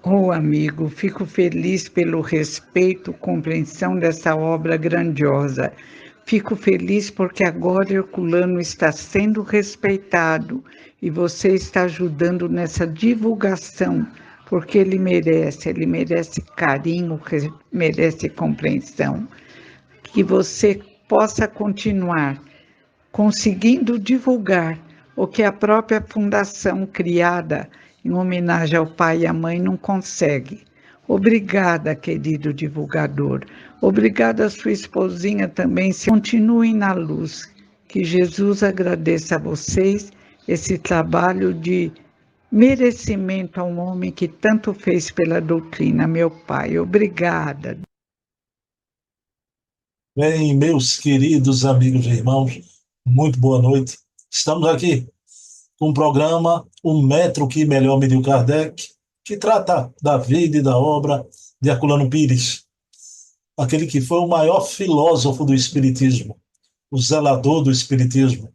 Oh, amigo, fico feliz pelo respeito e compreensão dessa obra grandiosa. Fico feliz porque agora Herculano está sendo respeitado e você está ajudando nessa divulgação, porque ele merece carinho, merece compreensão. Que você possa continuar conseguindo divulgar o que a própria fundação criada em homenagem ao pai e à mãe não consegue. Obrigada, querido divulgador. Obrigada a sua esposinha também. Continuem na luz. Que Jesus agradeça a vocês esse trabalho de merecimento a um homem que tanto fez pela doutrina, meu pai. Obrigada. Bem, meus queridos amigos e irmãos, muito boa noite. Estamos aqui com o programa O Metro que Melhor Mediu Kardec, que trata da vida e da obra de Herculano Pires, aquele que foi o maior filósofo do Espiritismo, o zelador do Espiritismo,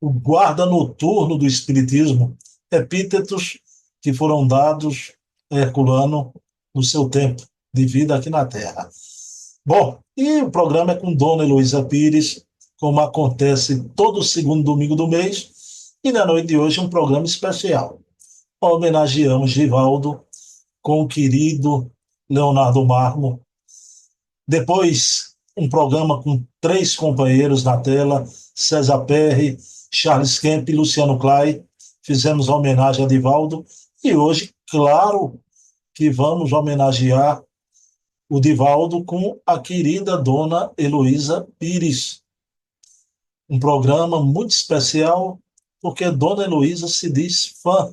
o guarda noturno do Espiritismo, epítetos que foram dados a Herculano no seu tempo de vida aqui na Terra. Bom, e o programa é com Dona Heloísa Pires, como acontece todo segundo domingo do mês, e na noite de hoje um programa especial. Homenageamos Givaldo com o querido Leonardo Marmo. Depois, um programa com três companheiros na tela, César Perry, Charles Kemp e Luciano Clay. Fizemos homenagem a Divaldo. E hoje, claro, que vamos homenagear o Divaldo com a querida Dona Heloísa Pires. Um programa muito especial, porque Dona Heloísa se diz fã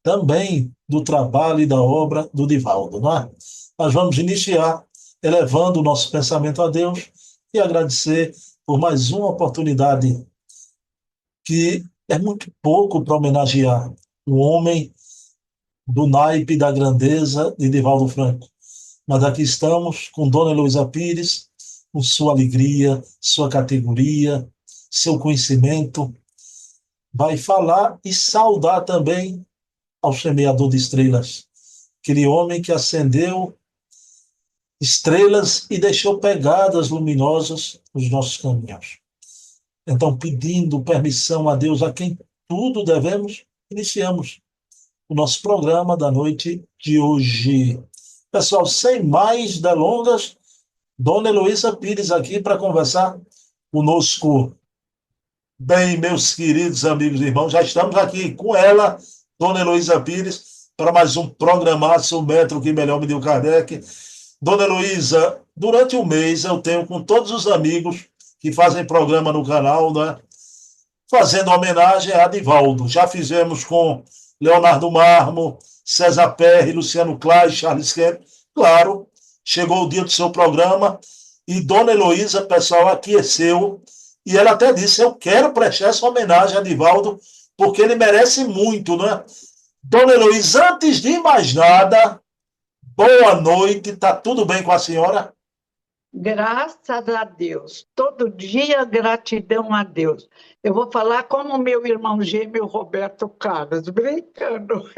também do trabalho e da obra do Divaldo, não é? Nós vamos iniciar elevando o nosso pensamento a Deus e agradecer por mais uma oportunidade que é muito pouco para homenagear um homem do naipe da grandeza de Divaldo Franco. Mas aqui estamos com Dona Heloísa Pires, com sua alegria, sua categoria, seu conhecimento. Vai falar e saudar também ao semeador de estrelas, aquele homem que acendeu estrelas e deixou pegadas luminosas nos nossos caminhos. Então, pedindo permissão a Deus, a quem tudo devemos, iniciamos o nosso programa da noite de hoje. Pessoal, sem mais delongas, Dona Heloísa Pires aqui para conversar conosco. Bem, meus queridos amigos e irmãos, já estamos aqui com ela, Dona Heloísa Pires, para mais um programaço, o Metro que Melhor Mediu Kardec. Dona Heloísa, durante o mês eu tenho com todos os amigos que fazem programa no canal, né, fazendo homenagem a Divaldo. Já fizemos com Leonardo Marmo, César Perry, Luciano Clay, Charles Kemp. Claro, chegou o dia do seu programa e Dona Heloísa, pessoal, aqueceu e ela até disse, eu quero prestar essa homenagem a Divaldo porque ele merece muito, né? Dona Heloísa, antes de mais nada, boa noite, tá tudo bem com a senhora? Graças a Deus, todo dia gratidão a Deus. Eu vou falar como meu irmão gêmeo Roberto Carlos, brincando.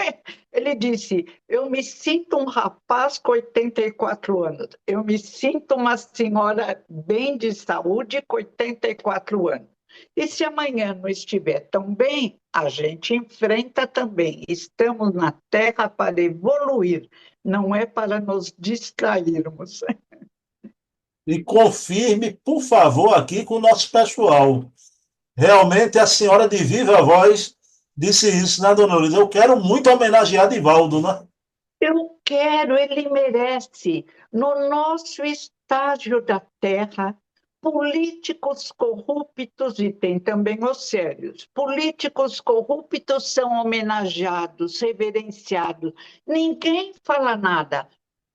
Ele disse: Eu me sinto um rapaz com 84 anos, eu me sinto uma senhora bem de saúde com 84 anos. E se amanhã não estiver tão bem, a gente enfrenta também. Estamos na Terra para evoluir, não é para nos distrairmos. E confirme, por favor, aqui com o nosso pessoal. Realmente a senhora de viva voz disse isso, né, dona Luísa? Eu quero muito homenagear Divaldo, né? Eu quero, ele merece. No nosso estágio da terra, políticos corruptos, e tem também os sérios, políticos corruptos são homenageados, reverenciados. Ninguém fala nada.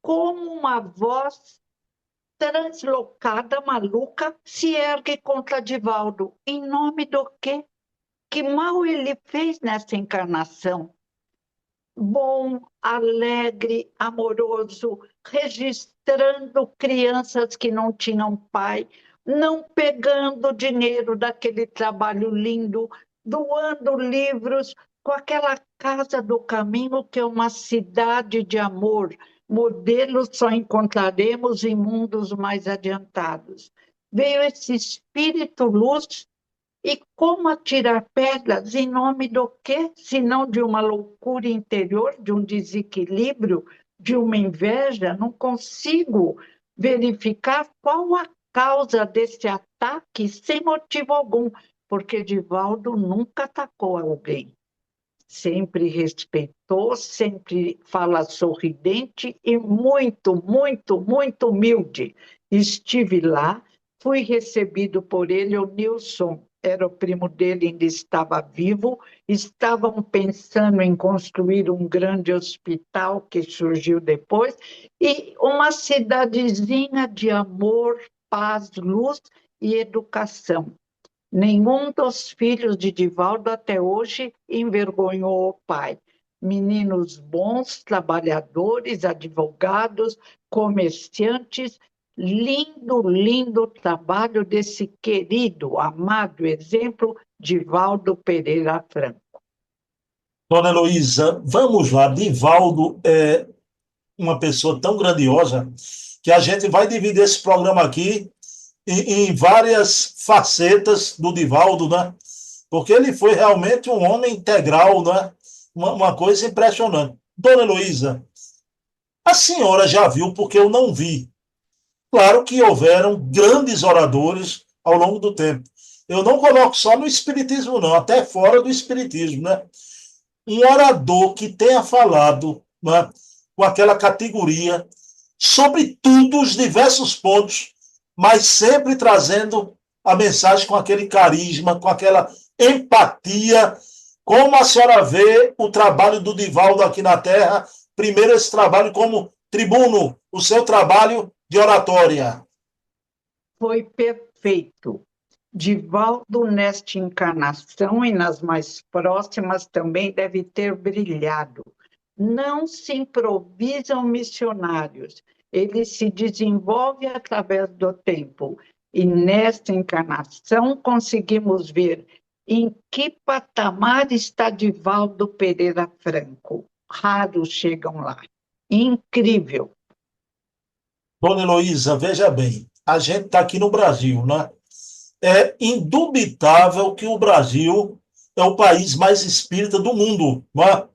Como uma voz translocada, maluca, se ergue contra Divaldo. Em nome do quê? Que mal ele fez nessa encarnação? Bom, alegre, amoroso, registrando crianças que não tinham pai, não pegando dinheiro daquele trabalho lindo, doando livros, com aquela Casa do Caminho, que é uma cidade de amor. Modelos só encontraremos em mundos mais adiantados. Veio esse espírito luz e como atirar pedras em nome do quê? Se não de uma loucura interior, de um desequilíbrio, de uma inveja? Não consigo verificar qual a causa desse ataque sem motivo algum, porque Divaldo nunca atacou alguém. Sempre respeitou, sempre fala sorridente e muito, muito, muito humilde. Estive lá, fui recebido por ele, o Nilson, era o primo dele, ainda estava vivo, estavam pensando em construir um grande hospital que surgiu depois, e uma cidadezinha de amor, paz, luz e educação. Nenhum dos filhos de Divaldo até hoje envergonhou o pai. Meninos bons, trabalhadores, advogados, comerciantes. Lindo, lindo trabalho desse querido, amado exemplo, Divaldo Pereira Franco. Dona Heloísa, vamos lá. Divaldo é uma pessoa tão grandiosa que a gente vai dividir esse programa aqui em várias facetas do Divaldo, né? Porque ele foi realmente um homem integral, né? Uma coisa impressionante. Dona Heloísa, a senhora já viu, porque eu não vi. Claro que houveram grandes oradores ao longo do tempo. Eu não coloco só no espiritismo, não, até fora do espiritismo, né? Um orador que tenha falado, né, com aquela categoria sobre tudo, os diversos pontos, mas sempre trazendo a mensagem com aquele carisma, com aquela empatia. Como a senhora vê o trabalho do Divaldo aqui na Terra? Primeiro, esse trabalho como tribuno, o seu trabalho de oratória. Foi perfeito. Divaldo, nesta encarnação e nas mais próximas, também deve ter brilhado. Não se improvisam missionários, ele se desenvolve através do tempo. E nesta encarnação conseguimos ver em que patamar está Divaldo Pereira Franco. Raros chegam lá. Incrível. Dona Heloísa, veja bem, a gente está aqui no Brasil, né? É indubitável que o Brasil é o país mais espírita do mundo, né?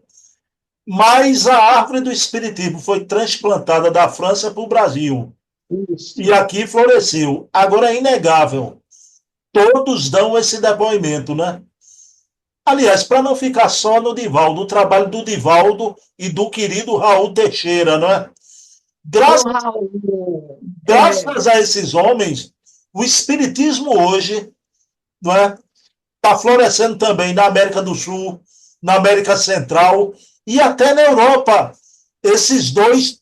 Mas a árvore do espiritismo foi transplantada da França para o Brasil e Isso. aqui floresceu. Agora é inegável, todos dão esse depoimento, né? Aliás, para não ficar só no Divaldo, o trabalho do Divaldo e do querido Raul Teixeira, não é? Do Graças, Raul. É. graças a esses homens, o espiritismo hoje, não é, está florescendo também na América do Sul, na América Central e até na Europa. Esses dois,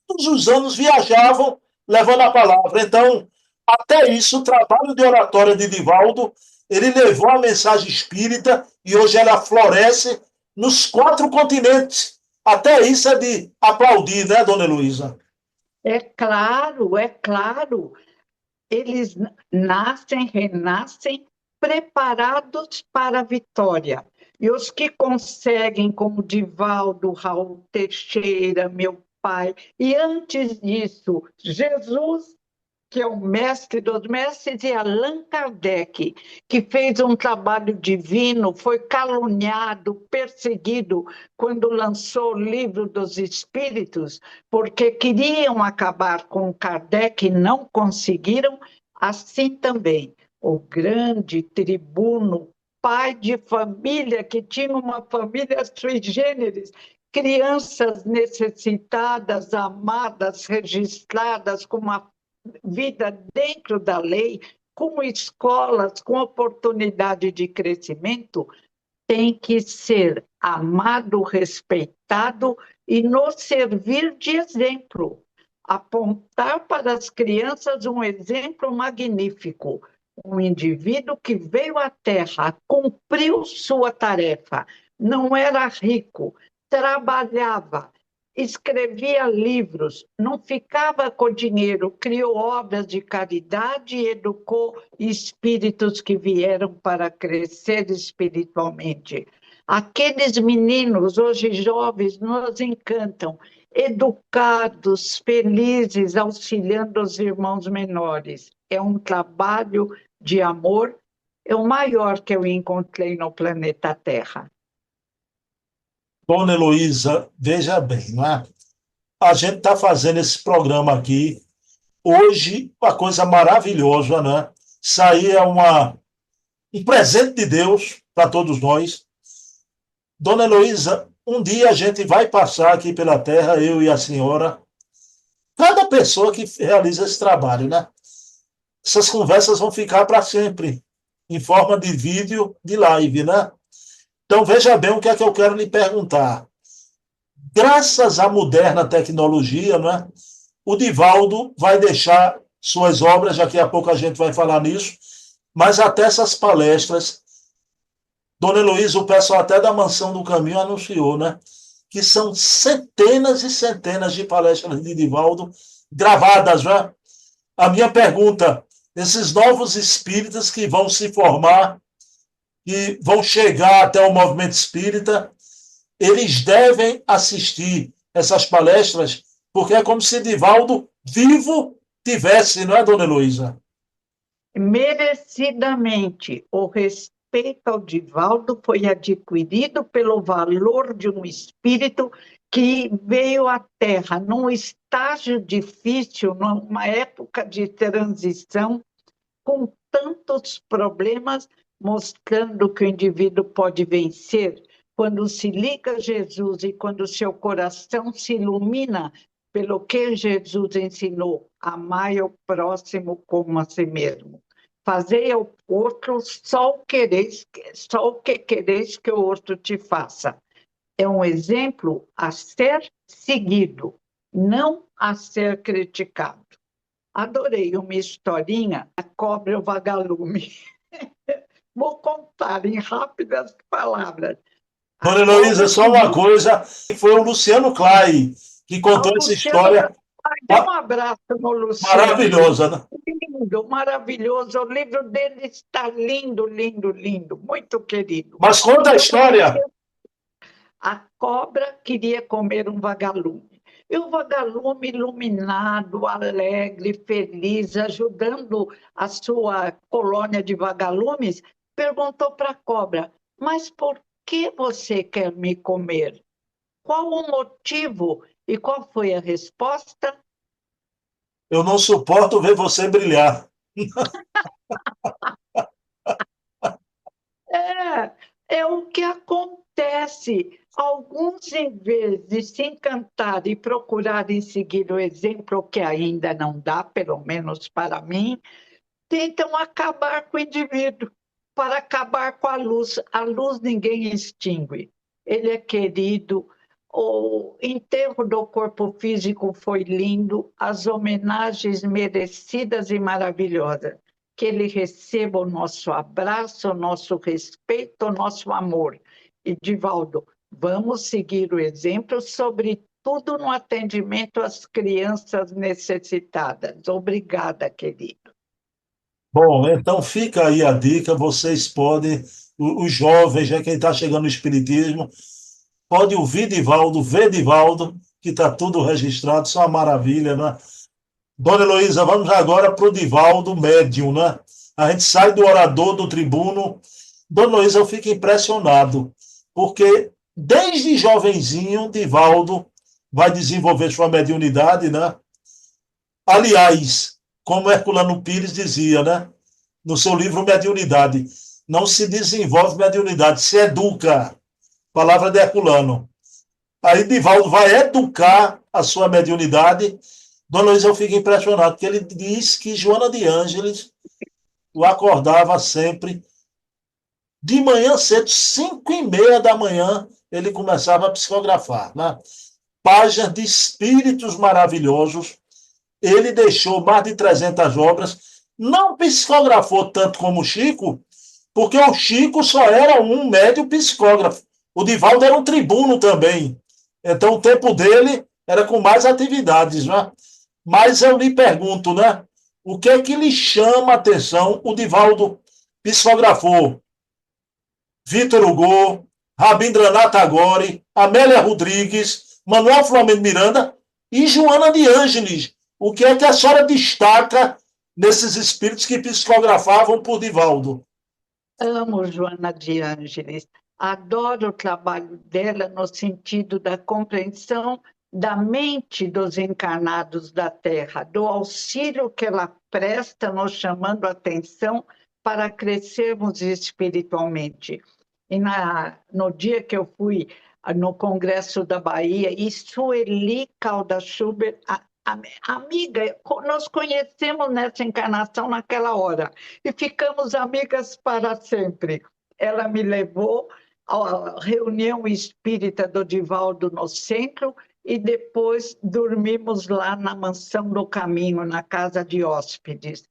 todos os anos, viajavam levando a palavra. Então, até isso, o trabalho de oratória de Divaldo, ele levou a mensagem espírita e hoje ela floresce nos 4 continentes. Até isso é de aplaudir, né, dona Heloísa? É claro, é claro. Eles nascem, renascem preparados para a vitória. E os que conseguem, como Divaldo, Raul Teixeira, meu pai, e antes disso, Jesus, que é o mestre dos mestres, e Allan Kardec, que fez um trabalho divino, foi caluniado, perseguido quando lançou o livro dos Espíritos, porque queriam acabar com Kardec e não conseguiram, assim também o grande tribuno, pai de família, que tinha uma família sui generis, crianças necessitadas, amadas, registradas, com uma vida dentro da lei, com escolas, com oportunidade de crescimento, tem que ser amado, respeitado e nos servir de exemplo. Apontar para as crianças um exemplo magnífico. Um indivíduo que veio à Terra, cumpriu sua tarefa, não era rico, trabalhava, escrevia livros, não ficava com dinheiro, criou obras de caridade e educou espíritos que vieram para crescer espiritualmente. Aqueles meninos, hoje jovens, nos encantam, educados, felizes, auxiliando os irmãos menores. É um trabalho de amor, é o maior que eu encontrei no planeta Terra. Dona Heloísa, veja bem, não é? A gente está fazendo esse programa aqui hoje, uma coisa maravilhosa, né? Isso aí é um presente de Deus para todos nós. Dona Heloísa, um dia a gente vai passar aqui pela terra, eu e a senhora, cada pessoa que realiza esse trabalho, né? Essas conversas vão ficar para sempre, em forma de vídeo, de live, né? Então veja bem o que é que eu quero lhe perguntar. Graças à moderna tecnologia, né? O Divaldo vai deixar suas obras, daqui a pouco a gente vai falar nisso, mas até essas palestras, Dona Heloísa, o pessoal até da Mansão do Caminho anunciou, né? Que são centenas e centenas de palestras de Divaldo gravadas, né? A minha pergunta, esses novos espíritas que vão se formar, que vão chegar até o movimento espírita, eles devem assistir essas palestras, porque é como se Divaldo vivo tivesse, não é, Dona Heloísa? Merecidamente, o respeito ao Divaldo foi adquirido pelo valor de um espírito que veio à Terra num estágio difícil, numa época de transição, com tantos problemas, mostrando que o indivíduo pode vencer quando se liga a Jesus e quando seu coração se ilumina pelo que Jesus ensinou: amai o próximo como a si mesmo. Fazei ao outro só o que quereis que o outro te faça. É um exemplo a ser seguido, não a ser criticado. Adorei uma historinha, a cobra e o vagalume. Vou contar em rápidas palavras. A Dona Heloísa, cobra só uma queria... coisa, foi o Luciano Clay que contou essa Luciano, história dê um abraço no Luciano. maravilhosa, né? Lindo, maravilhoso. O livro dele está lindo, lindo, lindo. Muito querido. Mas conta a Então, história. a cobra queria comer um vagalume. E o vagalume, iluminado, alegre, feliz, ajudando a sua colônia de vagalumes, perguntou para a cobra: mas por que você quer me comer? Qual o motivo? E qual foi a resposta? Eu não suporto ver você brilhar. É o que acontece. Alguns, em vez de se encantar e procurarem seguir o exemplo, que ainda não dá, pelo menos para mim, tentam acabar com o indivíduo, para acabar com a luz. A luz ninguém extingue. Ele é querido. O enterro do corpo físico foi lindo, as homenagens merecidas e maravilhosas. Que ele receba o nosso abraço, o nosso respeito, o nosso amor. E, Divaldo, vamos seguir o exemplo, sobretudo no atendimento às crianças necessitadas. Obrigada, querido. Bom, então fica aí a dica, vocês podem, os jovens, já quem está chegando no Espiritismo, pode ouvir Divaldo, ver Divaldo, que está tudo registrado, isso é uma maravilha, né? Dona Heloísa, vamos agora para o Divaldo médium, né? A gente sai do orador, do tribuno. Dona Heloísa, eu fico impressionado, porque desde jovenzinho, Divaldo vai desenvolver sua mediunidade, né? Aliás, como Herculano Pires dizia, né? No seu livro Mediunidade, não se desenvolve mediunidade, se educa. Palavra de Herculano. Aí Divaldo vai educar a sua mediunidade. Dona Luísa, eu fico impressionado, porque ele diz que Joana de Ângeles o acordava sempre de manhã cedo, 5h30 da manhã, ele começava a psicografar, né? Páginas de espíritos maravilhosos. Ele deixou mais de 300 obras. Não psicografou tanto como o Chico, porque o Chico só era um médio psicógrafo. O Divaldo era um tribuno também. Então o tempo dele era com mais atividades, né? Mas eu lhe pergunto, né? O que é que lhe chama a atenção? O Divaldo psicografou Victor Hugo, Rabindranath Tagore, Amélia Rodrigues, Manuel Flamengo Miranda e Joana de Ângeles. O que é que a senhora destaca nesses espíritos que psicografavam por Divaldo? Amo Joana de Ângeles, adoro o trabalho dela no sentido da compreensão da mente dos encarnados da Terra, do auxílio que ela presta, nos chamando a atenção para crescermos espiritualmente. E no dia que eu fui no Congresso da Bahia, e Sueli Caldas Schubert, amiga, nós conhecemos nessa encarnação naquela hora e ficamos amigas para sempre. Ela me levou à reunião espírita do Divaldo no centro e depois dormimos lá na Mansão do Caminho, na casa de hóspedes.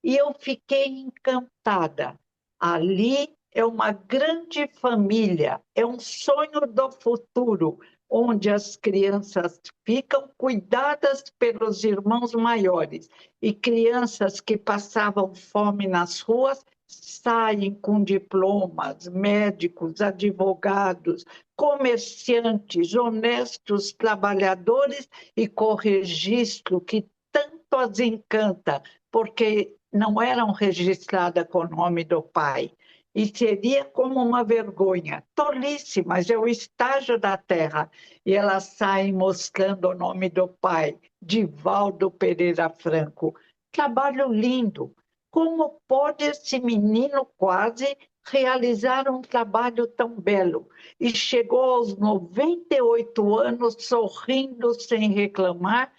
E eu fiquei encantada. Ali é uma grande família, é um sonho do futuro, onde as crianças ficam cuidadas pelos irmãos maiores e crianças que passavam fome nas ruas saem com diplomas, médicos, advogados, comerciantes, honestos trabalhadores e com registro que tanto as encanta, porque não eram registradas com o nome do pai. E seria como uma vergonha. Tolice, mas é o estágio da Terra. E elas saem mostrando o nome do pai, Divaldo Pereira Franco. Trabalho lindo. Como pode esse menino quase realizar um trabalho tão belo? E chegou aos 98 anos sorrindo sem reclamar,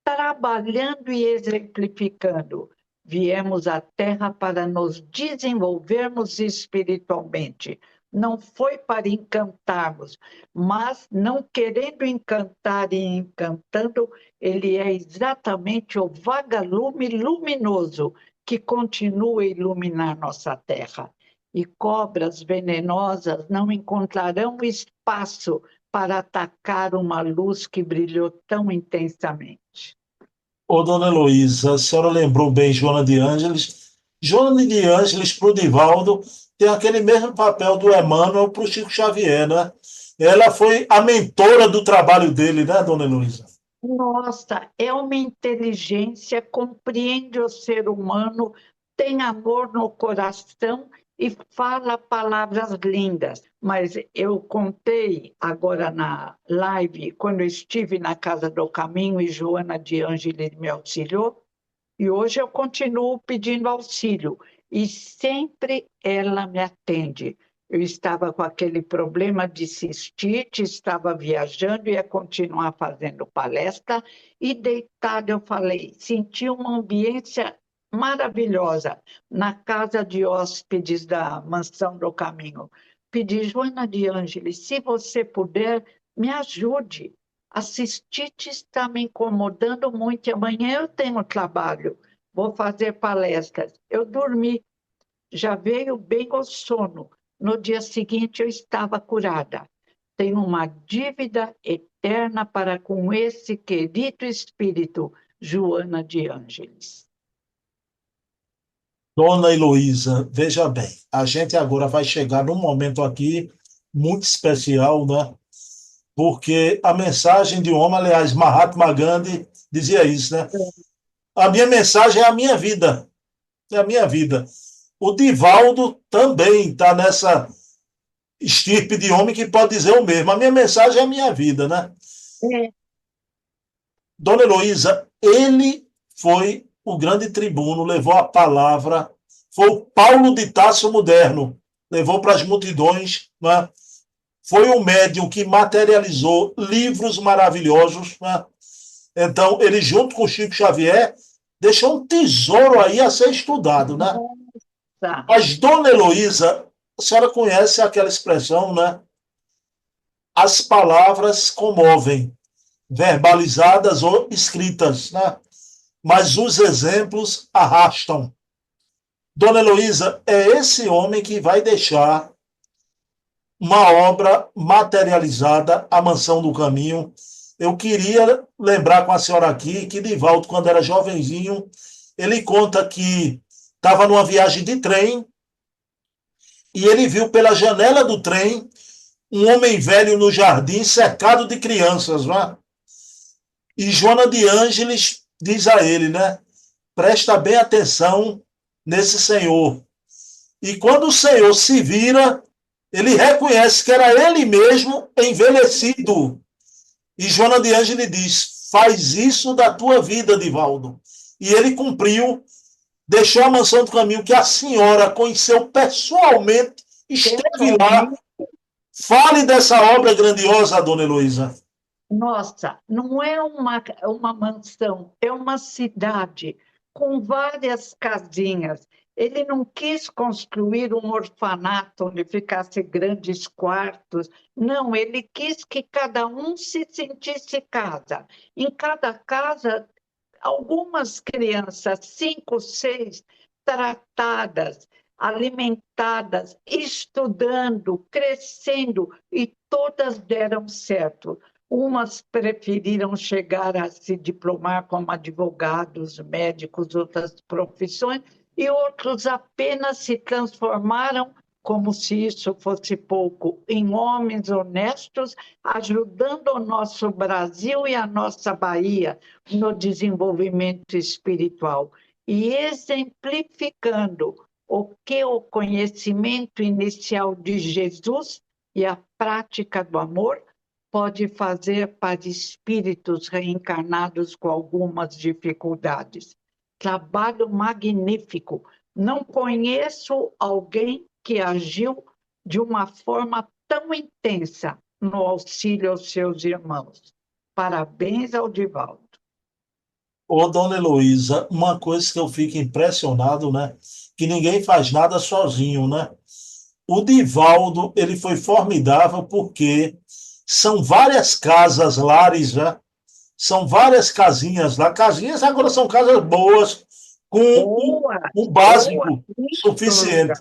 trabalhando e exemplificando. Viemos à Terra para nos desenvolvermos espiritualmente. Não foi para encantarmos, mas não querendo encantar e encantando, ele é exatamente o vagalume luminoso que continua a iluminar nossa Terra. E cobras venenosas não encontrarão espaço para atacar uma luz que brilhou tão intensamente. Ô, dona Heloísa, a senhora lembrou bem Joana de Ângeles. Joana de Ângeles, para o Divaldo, tem aquele mesmo papel do Emmanuel para o Chico Xavier, né? Ela foi a mentora do trabalho dele, né, dona Heloísa? Nossa, é uma inteligência, compreende o ser humano, tem amor no coração e fala palavras lindas. Mas eu contei agora na live, quando eu estive na Casa do Caminho e Joana de Ângeles me auxiliou, e hoje eu continuo pedindo auxílio e sempre ela me atende. Eu estava com aquele problema de cistite, estava viajando, ia continuar fazendo palestra e deitada eu falei, senti uma ambiência maravilhosa na casa de hóspedes da Mansão do Caminho. Pedi, Joana de Ângeles, se você puder, me ajude. A cistite está me incomodando muito e amanhã eu tenho trabalho, vou fazer palestras. Eu dormi, já veio bem o sono. No dia seguinte eu estava curada. Tenho uma dívida eterna para com esse querido espírito, Joana de Ângeles. Dona Heloísa, veja bem, a gente agora vai chegar num momento aqui muito especial, né? Porque a mensagem de um homem, aliás, Mahatma Gandhi dizia isso, né? A minha mensagem é a minha vida, é a minha vida. O Divaldo também está nessa estirpe de homem que pode dizer o mesmo. A minha mensagem é a minha vida, né? É. Dona Heloísa, ele foi o grande tribuno, levou a palavra, foi o Paulo de Tarso moderno, levou para as multidões, né? Foi o médium que materializou livros maravilhosos, né? Então, ele, junto com o Chico Xavier, deixou um tesouro aí a ser estudado, né? Nossa. Mas, dona Heloísa, a senhora conhece aquela expressão, né? As palavras comovem, verbalizadas ou escritas, né? Mas os exemplos arrastam. Dona Heloísa, é esse homem que vai deixar uma obra materializada, A Mansão do Caminho. Eu queria lembrar com a senhora aqui que Divaldo, quando era jovenzinho, ele conta que estava numa viagem de trem e ele viu pela janela do trem um homem velho no jardim cercado de crianças, não é? E Joana de Ângeles diz a ele, né? Presta bem atenção nesse senhor. E quando o senhor se vira, ele reconhece que era ele mesmo envelhecido. E Joana de Ângeles diz: faz isso da tua vida, Divaldo. E ele cumpriu, deixou a mansão do caminho que a senhora conheceu pessoalmente, esteve lá. Fale dessa obra grandiosa, dona Heloísa. Nossa, não é uma mansão, é uma cidade com várias casinhas. Ele não quis construir um orfanato onde ficasse grandes quartos. Não, ele quis que cada um se sentisse casa. Em cada casa, algumas crianças, 5, 6, tratadas, alimentadas, estudando, crescendo, e todas deram certo. Umas preferiram chegar a se diplomar como advogados, médicos, outras profissões, e outros apenas se transformaram, como se isso fosse pouco, em homens honestos, ajudando o nosso Brasil e a nossa Bahia no desenvolvimento espiritual e exemplificando o que o conhecimento inicial de Jesus e a prática do amor pode fazer para espíritos reencarnados com algumas dificuldades. Trabalho magnífico. Não conheço alguém que agiu de uma forma tão intensa no auxílio aos seus irmãos. Parabéns ao Divaldo. Ô, dona Heloísa, uma coisa que eu fico impressionado, né? Que ninguém faz nada sozinho, né? O Divaldo, ele foi formidável porque são várias casas, lares, né? São várias casinhas lá. Casinhas agora são casas boas, com Boa, o boa, básico isso, suficiente.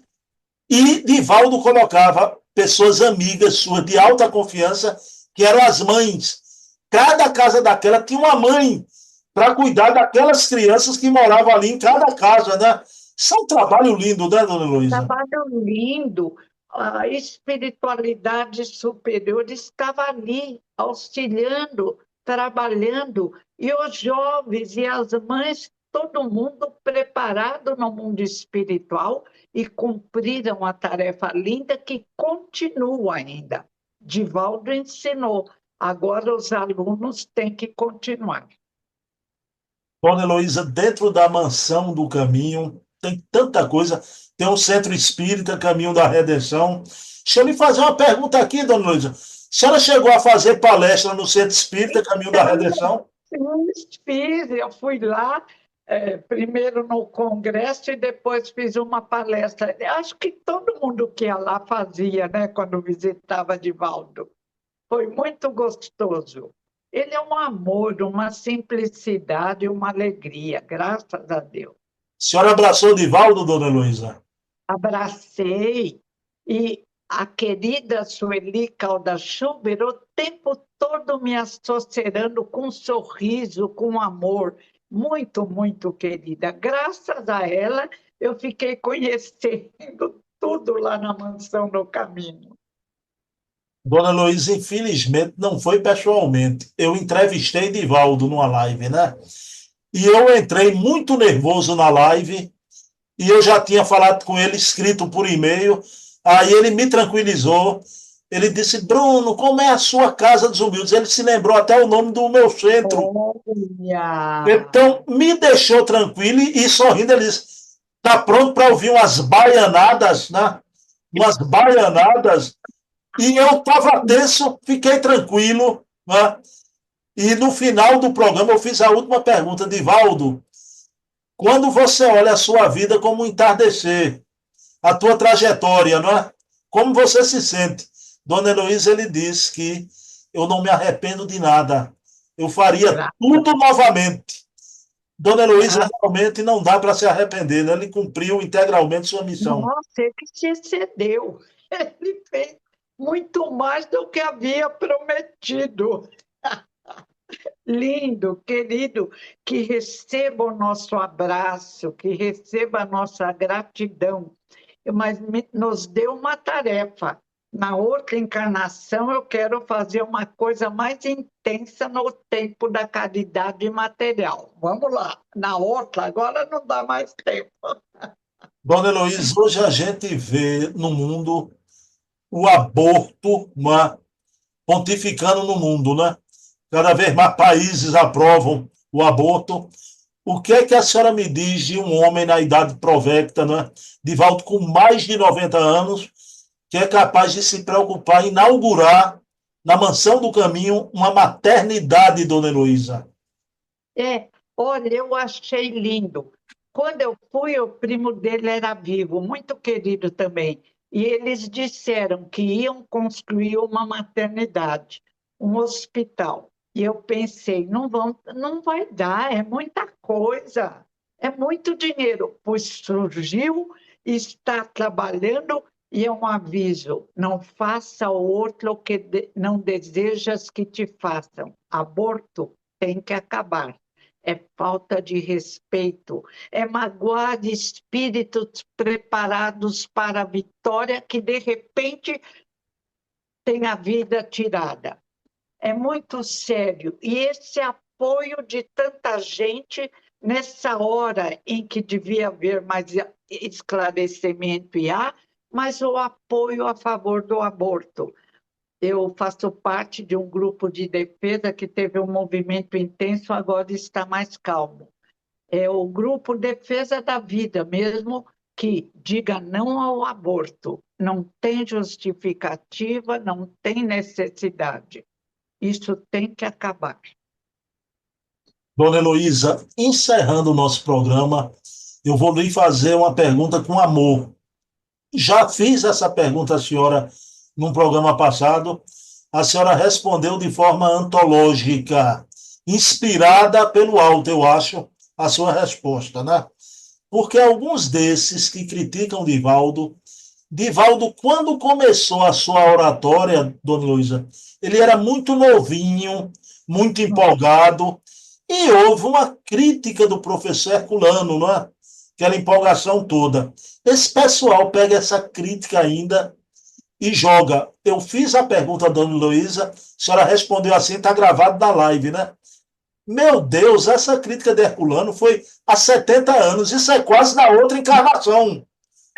E Divaldo colocava pessoas amigas suas de alta confiança, que eram as mães. Cada casa daquela tinha uma mãe para cuidar daquelas crianças que moravam ali em cada casa, né? Isso é um trabalho lindo, né, dona Heloísa? trabalho lindo. A espiritualidade superior estava ali, auxiliando, trabalhando, e os jovens e as mães, todo mundo preparado no mundo espiritual e cumpriram a tarefa linda que continua ainda. Divaldo ensinou, agora os alunos têm que continuar. Dona Heloísa, dentro da mansão do caminho, tem tanta coisa. Tem um centro espírita, Caminho da Redenção. Deixa eu lhe fazer uma pergunta aqui, dona Heloísa. A senhora chegou a fazer palestra no centro espírita, Caminho da Redenção? Fiz, eu fui lá, primeiro no congresso e depois fiz uma palestra. Acho que todo mundo que ia lá fazia, né, quando visitava Divaldo. Foi muito gostoso. Ele é um amor, uma simplicidade, uma alegria, graças a Deus. A senhora abraçou o Divaldo, dona Heloísa? Abracei e a querida Sueli Caldas Schuber o tempo todo me associando com um sorriso, com amor. Muito, muito querida. Graças a ela, eu fiquei conhecendo tudo lá na Mansão no Caminho. Dona Heloísa, infelizmente, não foi pessoalmente. Eu entrevistei Divaldo numa live, né? E eu entrei muito nervoso na live, e eu já tinha falado com ele, escrito por e-mail. Aí ele me tranquilizou. Ele disse: Bruno, como é a sua casa dos humildes? Ele se lembrou até o nome do meu centro. Olha! Então, me deixou tranquilo e sorrindo, ele disse: está pronto para ouvir umas baianadas, né? Umas baianadas. E eu estava tenso, fiquei tranquilo, né? E no final do programa eu fiz a última pergunta, Divaldo, quando você olha a sua vida como um entardecer, a tua trajetória, não é? Como você se sente? Dona Heloísa, ele diz que eu não me arrependo de nada. Eu faria tudo novamente. Dona Heloísa, realmente não dá para se arrepender, né? Ele cumpriu integralmente sua missão. Nossa, ele se excedeu. Ele fez muito mais do que havia prometido. Lindo, querido, que receba o nosso abraço, que receba a nossa gratidão, mas nos deu uma tarefa. Na outra encarnação, eu quero fazer uma coisa mais intensa no tempo da caridade material. Vamos lá. Na outra, agora não dá mais tempo. Dona Heloísa, hoje a gente vê no mundo o aborto, né, pontificando no mundo, né? Cada vez mais países aprovam o aborto. O que é que a senhora me diz de um homem na idade provecta, né? Divaldo com mais de 90 anos, que é capaz de se preocupar em inaugurar na Mansão do Caminho uma maternidade, dona Heloísa? É, olha, eu achei lindo. Quando eu fui, o primo dele era vivo, muito querido também. E eles disseram que iam construir uma maternidade, um hospital. E eu pensei, não vai dar, é muita coisa, é muito dinheiro. Pois surgiu, está trabalhando e é um aviso: não faça ao outro o que não desejas que te façam. Aborto tem que acabar. É falta de respeito, é magoar espíritos preparados para a vitória que, de repente, tem a vida tirada. É muito sério. E esse apoio de tanta gente nessa hora em que devia haver mais esclarecimento e há, mas o apoio a favor do aborto. Eu faço parte de um grupo de defesa que teve um movimento intenso, agora está mais calmo. É o grupo Defesa da Vida, mesmo que diga não ao aborto. Não tem justificativa, não tem necessidade. Isso tem que acabar. Dona Heloísa, encerrando o nosso programa, eu vou lhe fazer uma pergunta com amor. Já fiz essa pergunta à senhora num programa passado. A senhora respondeu de forma antológica, inspirada pelo alto, eu acho, a sua resposta, né? Porque alguns desses que criticam Divaldo, quando começou a sua oratória, dona Luísa, ele era muito novinho, muito empolgado, e houve uma crítica do professor Herculano, não é? Aquela empolgação toda. Esse pessoal pega essa crítica ainda e joga. Eu fiz a pergunta à dona Luísa, a senhora respondeu assim, está gravado na live, né? Meu Deus, essa crítica de Herculano foi há 70 anos, isso é quase na outra encarnação.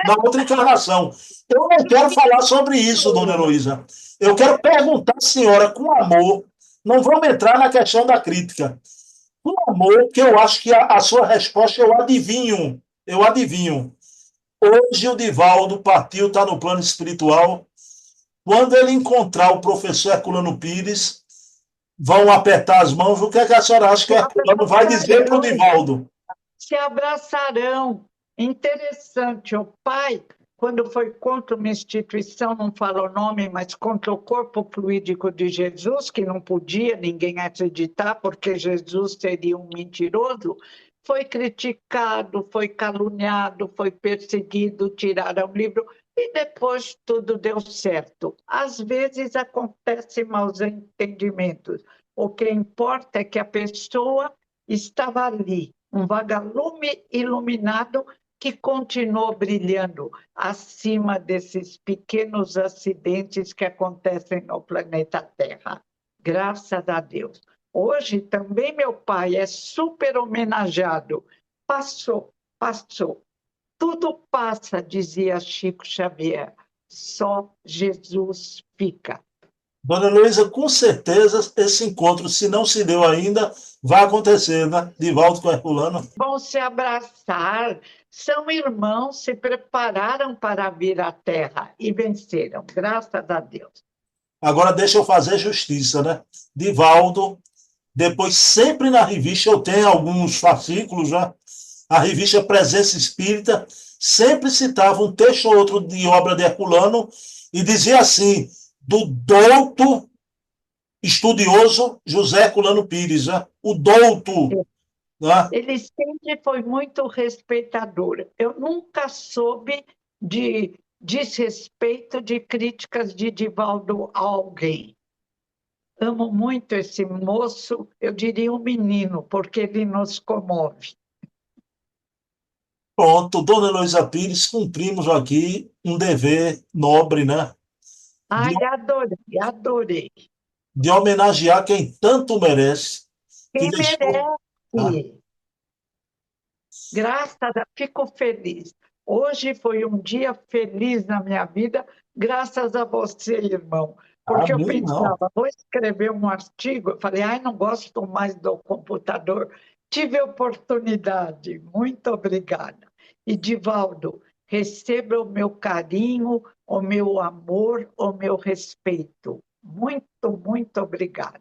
Na outra encarnação. Eu não quero falar sobre isso, dona Heloísa. Eu quero perguntar à senhora, com amor, não vamos entrar na questão da crítica, com amor, que eu acho que a sua resposta eu adivinho. Eu adivinho. Hoje o Divaldo partiu, está no plano espiritual. Quando ele encontrar o professor Herculano Pires, vão apertar as mãos. O que é que a senhora acha que o Herculano vai dizer para o Divaldo? Se abraçarão. Interessante, o pai, quando foi contra uma instituição, não fala o nome, mas contra o corpo fluídico de Jesus, que não podia ninguém acreditar, porque Jesus seria um mentiroso, foi criticado, foi caluniado, foi perseguido, tiraram o livro, e depois tudo deu certo. Às vezes acontecem maus entendimentos. O que importa é que a pessoa estava ali, um vagalume iluminado que continuou brilhando acima desses pequenos acidentes que acontecem no planeta Terra. Graças a Deus. Hoje também meu pai é super homenageado. Passou, passou. Tudo passa, dizia Chico Xavier. Só Jesus fica. Dona Luísa, com certeza esse encontro, se não se deu ainda, vai acontecer, né? Divaldo com Herculano. Vão se abraçar, são irmãos, se prepararam para vir à Terra e venceram, graças a Deus. Agora deixa eu fazer justiça, né? Divaldo, depois sempre na revista, eu tenho alguns fascículos, né? A revista Presença Espírita sempre citava um texto ou outro de obra de Herculano e dizia assim, do douto estudioso José Herculano Pires, né? O douto, né? Ele sempre foi muito respeitador. Eu nunca soube de desrespeito, de críticas de Divaldo a alguém. Amo muito esse moço, eu diria um menino, porque ele nos comove. Pronto, dona Heloísa Pires, cumprimos aqui um dever nobre, né? de, Ai, adorei, adorei. de homenagear quem tanto merece, que Quem deixou. Ah, merece. Graças a Deus, fico feliz. Hoje foi um dia feliz na minha vida, graças a você, irmão. Porque eu amém, não. pensava, vou escrever um artigo. Eu falei, ai, não gosto mais do computador. Tive a oportunidade. Muito obrigada. E, Divaldo, receba o meu carinho, o meu amor, o meu respeito. Muito, muito obrigada.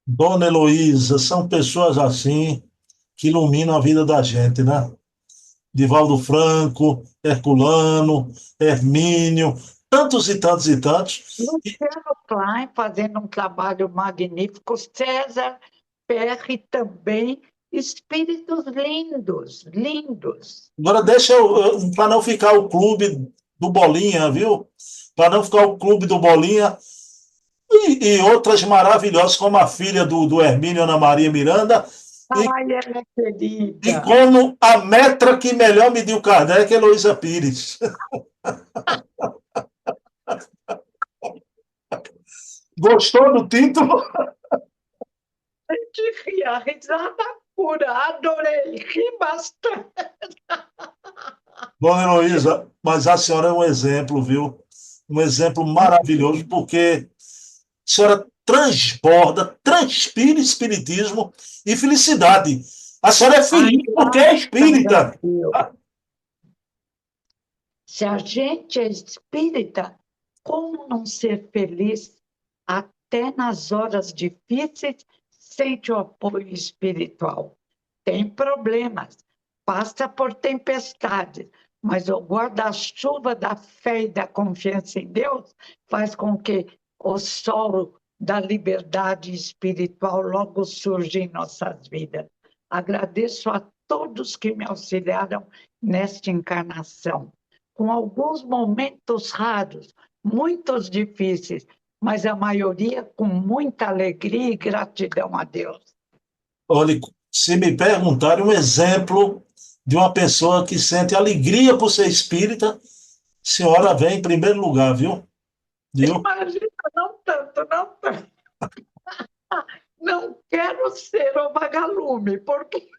Dona Heloísa, são pessoas assim que iluminam a vida da gente, né? Divaldo Franco, Herculano, Hermínio, tantos e tantos e tantos. Luciano Klein fazendo um trabalho magnífico, César Perry também, espíritos lindos, lindos. Agora deixa eu, para não ficar o clube do Bolinha, viu? Para não ficar o clube do Bolinha e outras maravilhosas, como a filha do Hermínio, Ana Maria Miranda, e, Ai, ela é e querida. como a metra que melhor mediu Kardec, Heloísa Pires. Gostou do título? A gente ri, a risada pura, adorei, ri bastante. Dona Heloísa, mas a senhora é um exemplo, viu? Um exemplo maravilhoso, porque a senhora transborda, transpira espiritismo e felicidade. A senhora é Ai, feliz porque é graças a espírita. Deus. Se a gente é espírita, como não ser feliz até nas horas difíceis, sente o apoio espiritual? Tem problemas, passa por tempestades, mas o guarda-chuva da fé e da confiança em Deus faz com que o sol da liberdade espiritual logo surja em nossas vidas. Agradeço a todos que me auxiliaram nesta encarnação com alguns momentos raros, muitos difíceis, mas a maioria com muita alegria e gratidão a Deus. Olha, se me perguntarem um exemplo de uma pessoa que sente alegria por ser espírita, a senhora vem em primeiro lugar, viu? Viu? Imagina, não tanto, não tanto. Não quero ser o vagalume, porque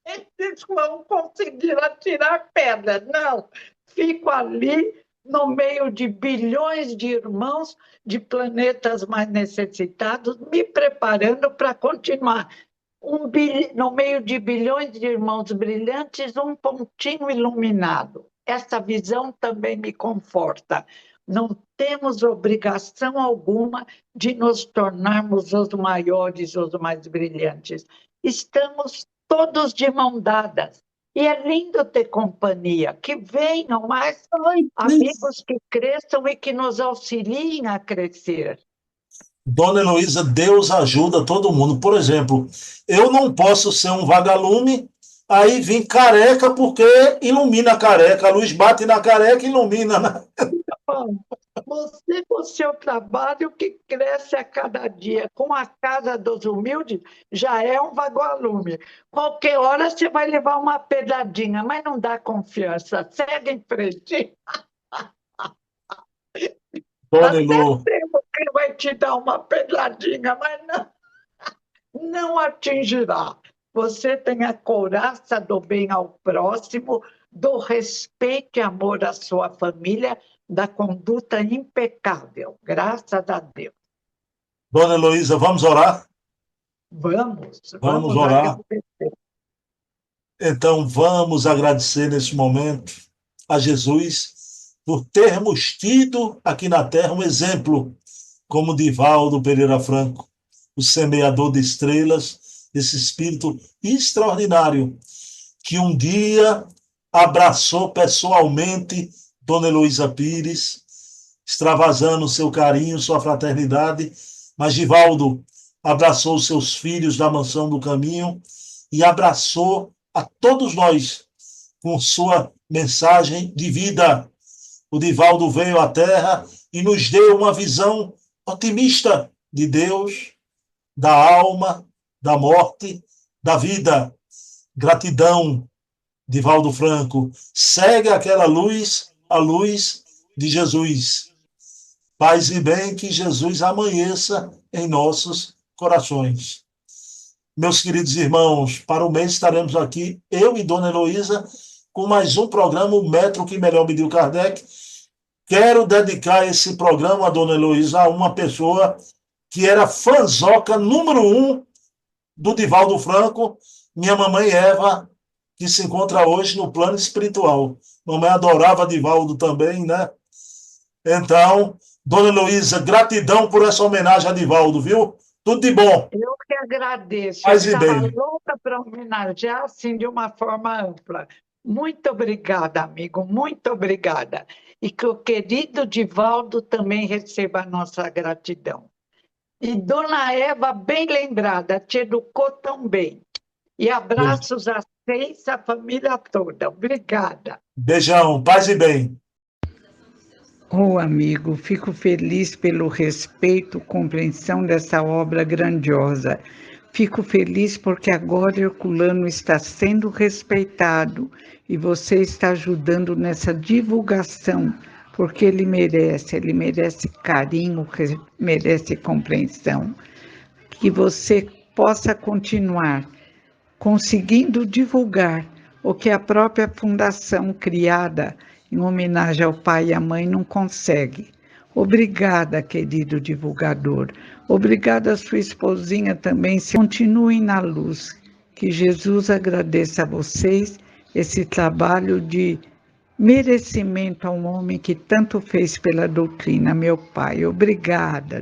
eles vão conseguir atirar pedra. Não, fico ali no meio de bilhões de irmãos de planetas mais necessitados, me preparando para continuar. No meio de bilhões de irmãos brilhantes, um pontinho iluminado. Essa visão também me conforta. Não temos obrigação alguma de nos tornarmos os maiores, os mais brilhantes. Estamos todos de mão dadas. E é lindo ter companhia, que venham mais amigos que cresçam e que nos auxiliem a crescer. Dona Heloísa, Deus ajuda todo mundo. Por exemplo, eu não posso ser um vagalume, aí vim careca porque ilumina a careca. A luz bate na careca e ilumina, né? Bom, você, com o seu trabalho que cresce a cada dia, com a Casa dos Humildes, já é um vagalume. Qualquer hora você vai levar uma pedradinha, mas não dá confiança. Segue em frente. Dona Até Elo, temo que vai te dar uma pedradinha, mas não, não atingirá. Você tem a couraça do bem ao próximo, do respeito e amor à sua família, da conduta impecável. Graças a Deus. Dona Heloísa, vamos orar? Vamos, Vamos vamos orar. agradecer. Então, vamos agradecer nesse momento a Jesus por termos tido aqui na Terra um exemplo como Divaldo Pereira Franco, o semeador de estrelas, esse espírito extraordinário que um dia abraçou pessoalmente Dona Heloísa Pires, extravasando seu carinho, sua fraternidade, mas Divaldo abraçou seus filhos da Mansão do Caminho e abraçou a todos nós com sua mensagem de vida. O Divaldo veio à Terra e nos deu uma visão otimista de Deus, da alma, da morte, da vida. Gratidão, Divaldo Franco. Segue aquela luz, a luz de Jesus. Paz e bem, que Jesus amanheça em nossos corações. Meus queridos irmãos, para o mês estaremos aqui, eu e Dona Heloísa, com mais um programa, O Metro que Melhor Mediu Kardec. Quero dedicar esse programa, Dona Heloísa, a uma pessoa que era fanzoca número 1 do Divaldo Franco, minha mamãe Eva, que se encontra hoje no plano espiritual. Mamãe adorava Divaldo também, né? Então, Dona Heloísa, gratidão por essa homenagem a Divaldo, viu? Tudo de bom. Eu que agradeço. Eu Paz e estava bem. louca para homenagear, assim, de uma forma ampla. Muito obrigada, amigo, muito obrigada. E que o querido Divaldo também receba a nossa gratidão. E Dona Eva, bem lembrada, te educou tão bem. E abraços a vocês, a família toda. Obrigada. Beijão, paz e bem. Oh, amigo, fico feliz pelo respeito, compreensão dessa obra grandiosa. Fico feliz porque agora Herculano está sendo respeitado e você está ajudando nessa divulgação, porque ele merece carinho, merece compreensão. Que você possa continuar conseguindo divulgar o que a própria fundação criada em homenagem ao pai e à mãe não consegue. Obrigada, querido divulgador. Obrigada a sua esposinha também. Continuem na luz. Que Jesus agradeça a vocês esse trabalho de merecimento a um homem que tanto fez pela doutrina, meu pai. Obrigada.